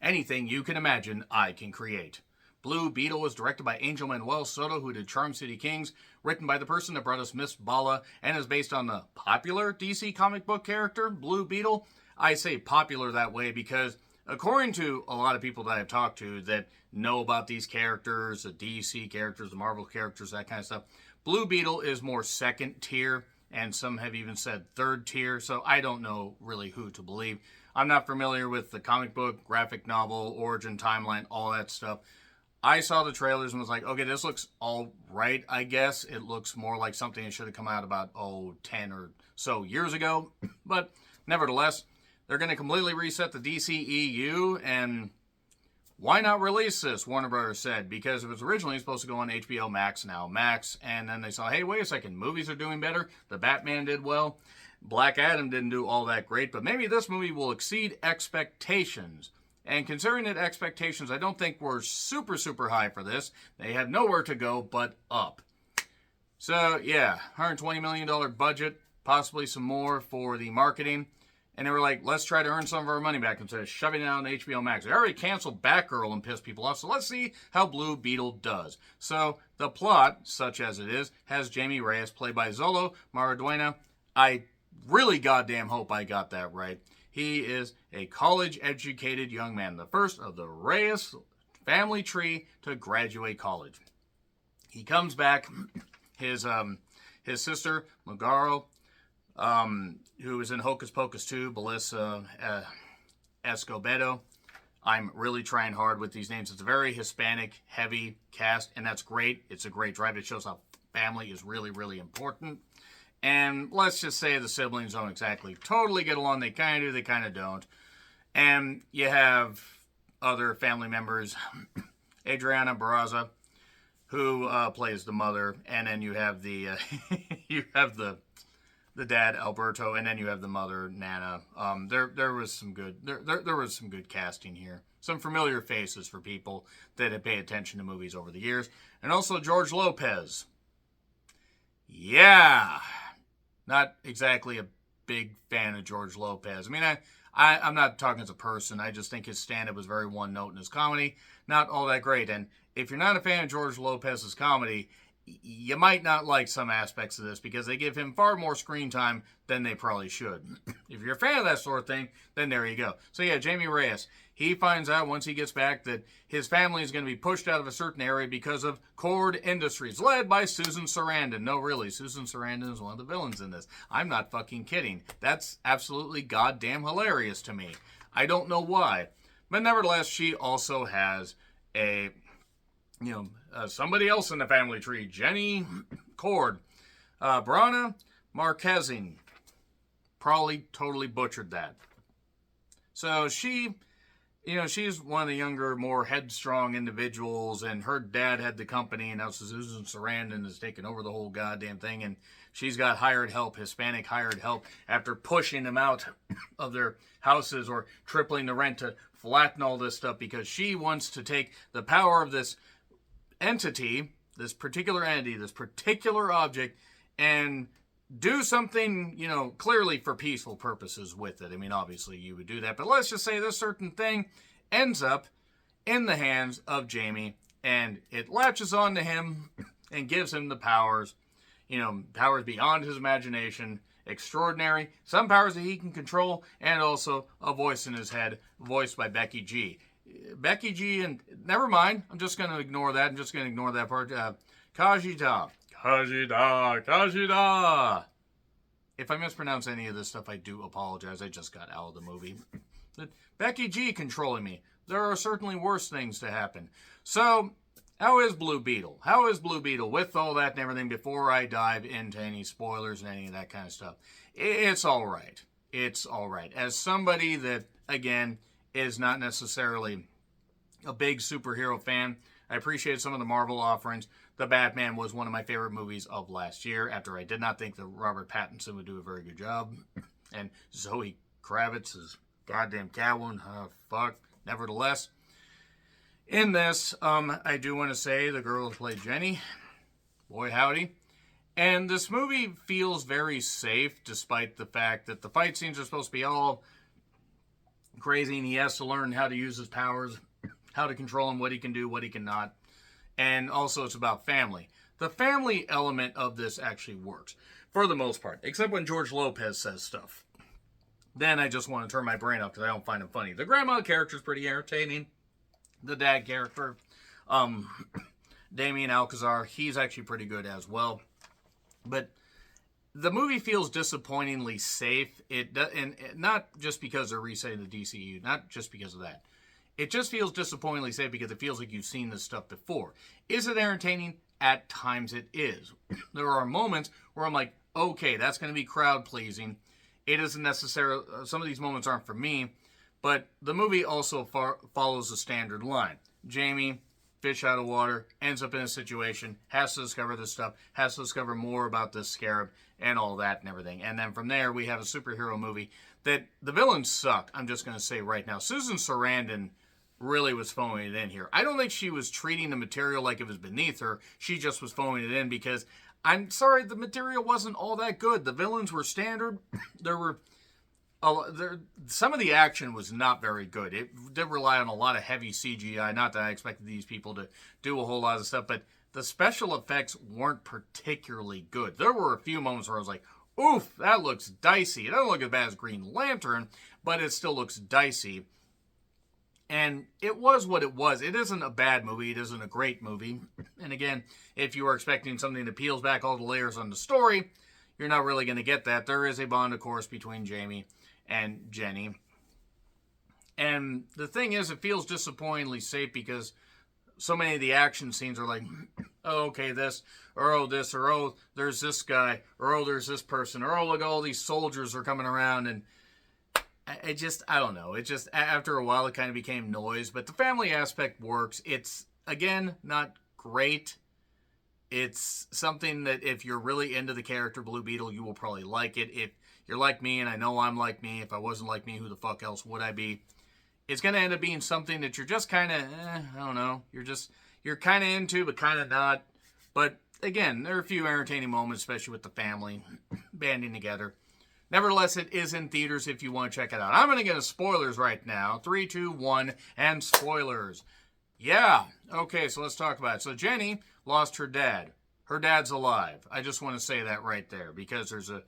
Anything you can imagine, I can create. Blue Beetle was directed by Angel Manuel Soto, who did Charm City Kings, written by the person that brought us Miss Bala, and is based on the popular DC comic book character, Blue Beetle. I say popular that way because, according to a lot of people that I've talked to that know about these characters, the DC characters, the Marvel characters, that kind of stuff, Blue Beetle is more second tier, and some have even said third tier, so I don't know really who to believe. I'm not familiar with the comic book, graphic novel, origin, timeline, all that stuff. I saw the trailers and was like, okay, this looks all right, I guess. It looks more like something that should have come out about, 10 or so years ago. But nevertheless, they're going to completely reset the DCEU, and why not release this, Warner Brothers said, because it was originally supposed to go on HBO Max, now Max, and then they saw, hey, wait a second, movies are doing better, the Batman did well, Black Adam didn't do all that great, but maybe this movie will exceed expectations. And considering that expectations, I don't think were super, super high for this. They have nowhere to go but up. So, yeah, $120 million budget, possibly some more for the marketing. And they were like, let's try to earn some of our money back instead of shoving it out on HBO Max. They already canceled Batgirl and pissed people off, so let's see how Blue Beetle does. So, the plot, such as it is, has Jamie Reyes, played by Zolo Maraduena. I really goddamn hope I got that right. He is a college-educated young man, the first of the Reyes family tree to graduate college. He comes back, his sister, Magaro, who is in Hocus Pocus 2, Melissa Escobedo. I'm really trying hard with these names. It's a very Hispanic-heavy cast, and that's great. It's a great drive. It shows how family is really, really important. And let's just say the siblings don't exactly totally get along. They kind of do, they kind of don't. And you have other family members, Adriana Barraza, who plays the mother, and then you have the the dad Alberto, and then you have the mother Nana. There was some good there was some good casting here. Some familiar faces for people that have paid attention to movies over the years, and also George Lopez. Yeah. Not exactly a big fan of George Lopez. I mean, I'm not talking as a person. I just think his stand-up was very one-note, and his comedy, not all that great. And if you're not a fan of George Lopez's comedy, you might not like some aspects of this because they give him far more screen time than they probably should. If you're a fan of that sort of thing, then there you go. So yeah, Jamie Reyes, he finds out once he gets back that his family is going to be pushed out of a certain area because of Cord Industries, led by Susan Sarandon. No, really, Susan Sarandon is one of the villains in this. I'm not fucking kidding. That's absolutely goddamn hilarious to me. I don't know why. But nevertheless, she also has a, somebody else in the family tree, Jenny Cord. Brana Marquezine. Probably totally butchered that. So she, she's one of the younger, more headstrong individuals, and her dad had the company, and now Susan Sarandon has taken over the whole goddamn thing, and she's got hired help, Hispanic hired help, after pushing them out of their houses or tripling the rent to flatten all this stuff, because she wants to take the power of this entity, this particular object, and do something, clearly for peaceful purposes with it. I mean, obviously you would do that, but let's just say this certain thing ends up in the hands of Jamie, and it latches on to him and gives him the powers, powers beyond his imagination, extraordinary, some powers that he can control, and also a voice in his head, voiced by Becky G. Becky G, and never mind, I'm just going to ignore that. I'm just going to ignore that part. Kajida. If I mispronounce any of this stuff, I do apologize. I just got out of the movie. But Becky G controlling me. There are certainly worse things to happen. So, how is Blue Beetle? How is Blue Beetle with all that and everything before I dive into any spoilers and any of that kind of stuff? It's all right. It's all right. As somebody that, again, is not necessarily a big superhero fan, I appreciate some of the Marvel offerings. The Batman was one of my favorite movies of last year, after I did not think that Robert Pattinson would do a very good job. And Zoe Kravitz is goddamn Catwoman. Fuck. Nevertheless, in this, I do want to say the girl who played Jenny, boy howdy. And this movie feels very safe, despite the fact that the fight scenes are supposed to be all crazy, and he has to learn how to use his powers, how to control him, what he can do, what he cannot. And also it's about family. The family element of this actually works, for the most part, except when George Lopez says stuff. Then I just want to turn my brain off because I don't find him funny. The grandma character is pretty entertaining. The dad character, Damien Alcazar, he's actually pretty good as well. But the movie feels disappointingly safe. And not just because they're resetting the DCU, not just because of that. It just feels disappointingly safe because it feels like you've seen this stuff before. Is it entertaining? At times it is. There are moments where I'm like, okay, that's going to be crowd pleasing. It isn't necessarily, some of these moments aren't for me, but the movie also follows a standard line. Jamie, fish out of water, ends up in a situation, has to discover this stuff, has to discover more about this scarab and all that and everything. And then from there, we have a superhero movie that the villains suck. I'm just going to say right now. Susan Sarandon really was phoning it in here. I don't think she was treating the material like it was beneath her. She just was phoning it in because, I'm sorry, the material wasn't all that good. The villains were standard. Some of the action was not very good. It did rely on a lot of heavy CGI. Not that I expected these people to do a whole lot of stuff, but the special effects weren't particularly good. There were a few moments where I was like, oof, that looks dicey. It doesn't look as bad as Green Lantern, but it still looks dicey. And it was what it was. It isn't a bad movie. It isn't a great movie. And again, if you are expecting something that peels back all the layers on the story, you're not really going to get that. There is a bond, of course, between Jamie and Jenny. And the thing is, it feels disappointingly safe because so many of the action scenes are like, oh, okay, this, or oh, this, or oh, there's this guy, or oh, there's this person, or oh, look, all these soldiers are coming around. And I don't know. It just, after a while, it kind of became noise. But the family aspect works. It's, again, not great. It's something that if you're really into the character Blue Beetle, you will probably like it. If you're like me, and I know I'm like me, if I wasn't like me, who the fuck else would I be? It's going to end up being something that you're just kind of, I don't know. You're kind of into, but kind of not. But, again, there are a few entertaining moments, especially with the family banding together. Nevertheless, it is in theaters if you want to check it out. I'm going to get into spoilers right now. 3, 2, 1, and spoilers. Yeah. Okay, so let's talk about it. So Jenny lost her dad. Her dad's alive. I just want to say that right there because there's a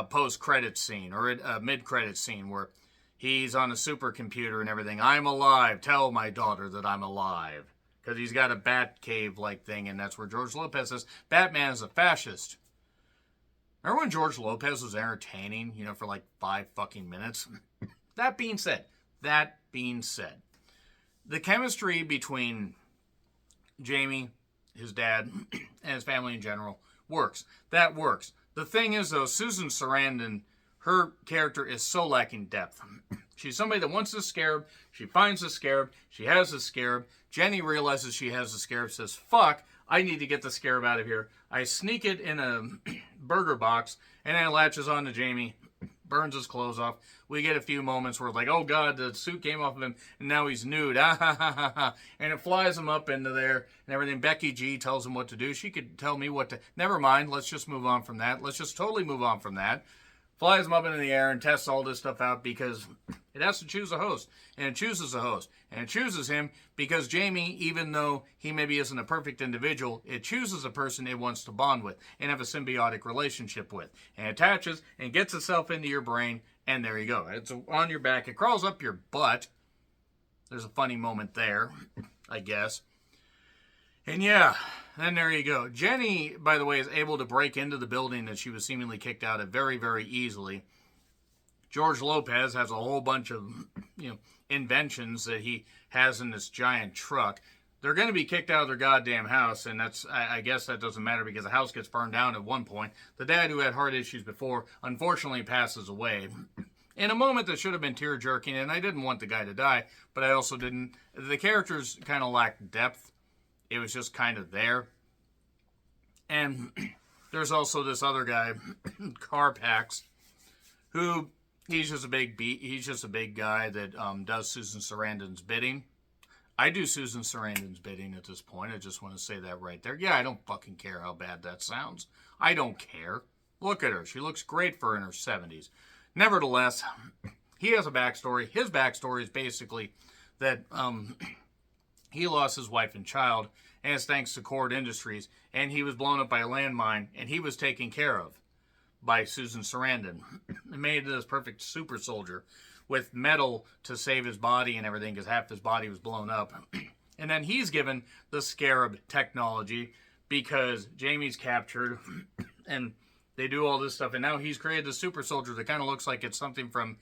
post-credit scene or a mid-credit scene where he's on a supercomputer and everything. I'm alive. Tell my daughter that I'm alive. Because he's got a bat cave-like thing, and that's where George Lopez says, Batman is a fascist. Remember when George Lopez was entertaining, for like 5 fucking minutes? That being said, the chemistry between Jamie, his dad, and his family in general works. That works. The thing is, though, Susan Sarandon, her character is so lacking depth. She's somebody that wants the scarab. She finds the scarab. She has the scarab. Jenny realizes she has the scarab, says, fuck, I need to get the scarab out of here. I sneak it in a burger box, and then it latches on to Jamie, burns his clothes off. We get a few moments where it's like, oh God, the suit came off of him, and now he's nude. Ah, ha, ha, ha, ha. And it flies him up into there, and everything. Becky G tells him what to do. She could tell me what to... Never mind, let's just move on from that. Let's just totally move on from that. Flies him up into the air and tests all this stuff out because it has to choose a host. And it chooses a host. And it chooses him because Jamie, even though he maybe isn't a perfect individual, it chooses a person it wants to bond with and have a symbiotic relationship with. And it attaches and gets itself into your brain, and there you go. It's on your back. It crawls up your butt. There's a funny moment there, I guess. And yeah, then there you go. Jenny, by the way, is able to break into the building that she was seemingly kicked out of very, very easily. George Lopez has a whole bunch of, inventions that he has in this giant truck. They're going to be kicked out of their goddamn house, and I guess that doesn't matter because the house gets burned down at one point. The dad, who had heart issues before, unfortunately passes away. In a moment that should have been tear-jerking, and I didn't want the guy to die, but I also didn't... The characters kind of lacked depth. It was just kind of there. And there's also this other guy, Carpax, who he's just a big guy that does Susan Sarandon's bidding. I do Susan Sarandon's bidding at this point. I just want to say that right there. Yeah, I don't fucking care how bad that sounds. I don't care. Look at her. She looks great for in her 70s. Nevertheless, he has a backstory. His backstory is basically that he lost his wife and child, and it's thanks to Cord Industries, and he was blown up by a landmine, and he was taken care of by Susan Sarandon. It made this perfect super soldier with metal to save his body and everything, because half his body was blown up. And then he's given the Scarab technology because Jamie's captured, and they do all this stuff, and now he's created the super soldier that kind of looks like it's something from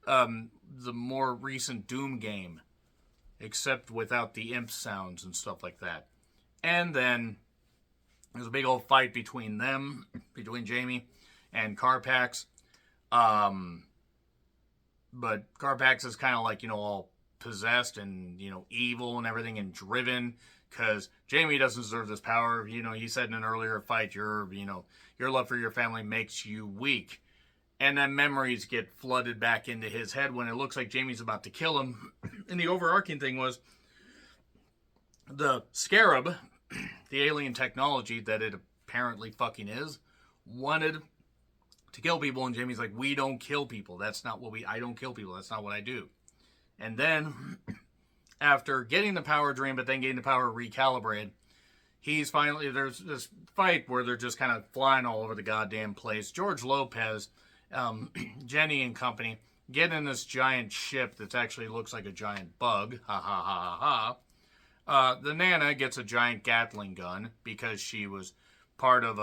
the more recent Doom game, except without the imp sounds and stuff like that. And then there's a big old fight between them, between Jamie and Carpax. But Carpax is kind of like, all possessed and, evil and everything and driven, because Jamie doesn't deserve this power. He said in an earlier fight, your love for your family makes you weak. And then memories get flooded back into his head when it looks like Jamie's about to kill him. And the overarching thing was the Scarab, the alien technology that it apparently fucking is, wanted to kill people. And Jamie's like, we don't kill people. I don't kill people. That's not what I do. And then after getting the power drain, but then getting the power recalibrated, there's this fight where they're just kind of flying all over the goddamn place. George Lopez, Jenny and company get in this giant ship that actually looks like a giant bug. Ha ha ha ha ha. The Nana gets a giant Gatling gun because she was part of,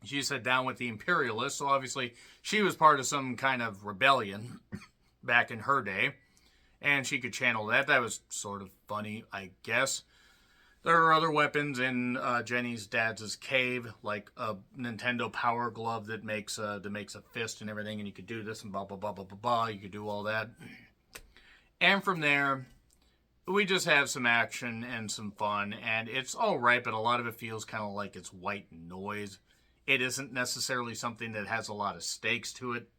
she said down with the Imperialists. So obviously she was part of some kind of rebellion back in her day. And she could channel that. That was sort of funny, I guess. There are other weapons in Jenny's dad's cave, like a Nintendo Power Glove that makes a fist and everything, and you could do this and blah, blah, blah, blah, blah, blah. You could do all that. And from there, we just have some action and some fun, and it's all right, but a lot of it feels kind of like it's white noise. It isn't necessarily something that has a lot of stakes to it.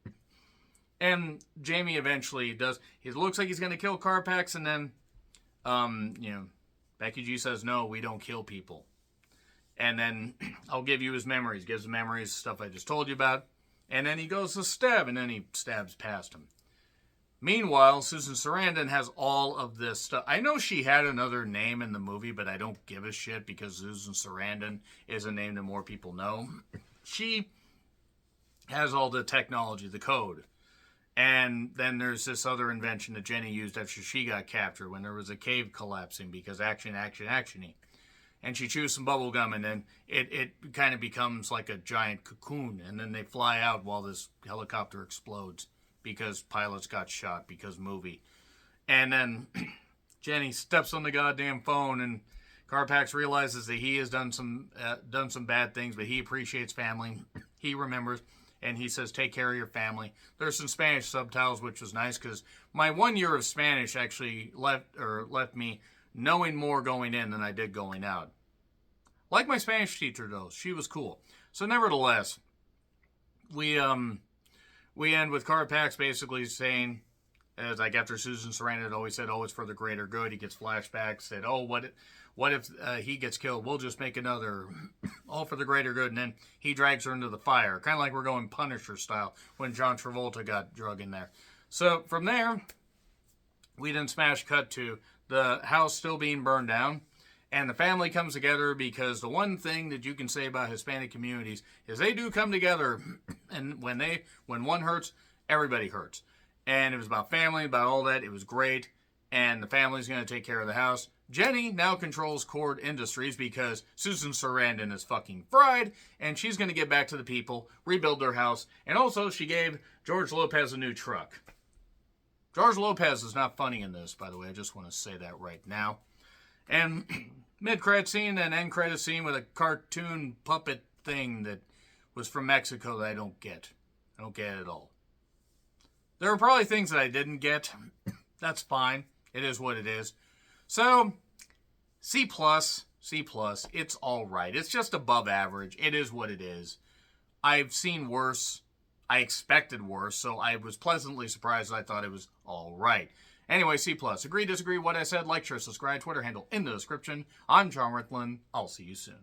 And Jamie eventually does. It looks like he's going to kill Carpax, and then, Becky G says, no, we don't kill people. And then I'll give you his memories. Gives the memories, stuff I just told you about. And then he goes to stab, and then he stabs past him. Meanwhile, Susan Sarandon has all of this stuff. I know she had another name in the movie, but I don't give a shit because Susan Sarandon is a name that more people know. She has all the technology, the code. And then there's this other invention that Jenny used after she got captured when there was a cave collapsing because action-y. And she chews some bubble gum, and then it kind of becomes like a giant cocoon. And then they fly out while this helicopter explodes because pilots got shot because movie. And then Jenny steps on the goddamn phone, and Carpax realizes that he has done some bad things, but he appreciates family. He remembers. And he says, take care of your family. There's some Spanish subtitles, which was nice, because my 1 year of Spanish actually left me knowing more going in than I did going out. Like my Spanish teacher, though. She was cool. So nevertheless, we end with Carpax basically saying, as like after Susan Sarandon always said, it's for the greater good. He gets flashbacks, said, what if he gets killed? We'll just make another, all for the greater good. And then he drags her into the fire. Kind of like we're going Punisher style when John Travolta got drug in there. So from there, we then smash cut to the house still being burned down. And the family comes together because the one thing that you can say about Hispanic communities is they do come together. And when one hurts, everybody hurts. And it was about family, about all that. It was great. And the family's going to take care of the house. Jenny now controls Cord Industries because Susan Sarandon is fucking fried, and she's going to get back to the people, rebuild their house, and also she gave George Lopez a new truck. George Lopez is not funny in this, by the way. I just want to say that right now. And mid-credit scene and end-credit scene with a cartoon puppet thing that was from Mexico that I don't get. I don't get it at all. There are probably things that I didn't get. That's fine. It is what it is. So, C+, it's all right. It's just above average. It is what it is. I've seen worse. I expected worse, so I was pleasantly surprised. I thought it was all right. Anyway, C+. Agree, disagree, what I said, like, share, subscribe, Twitter handle in the description. I'm John Ricklin. I'll see you soon.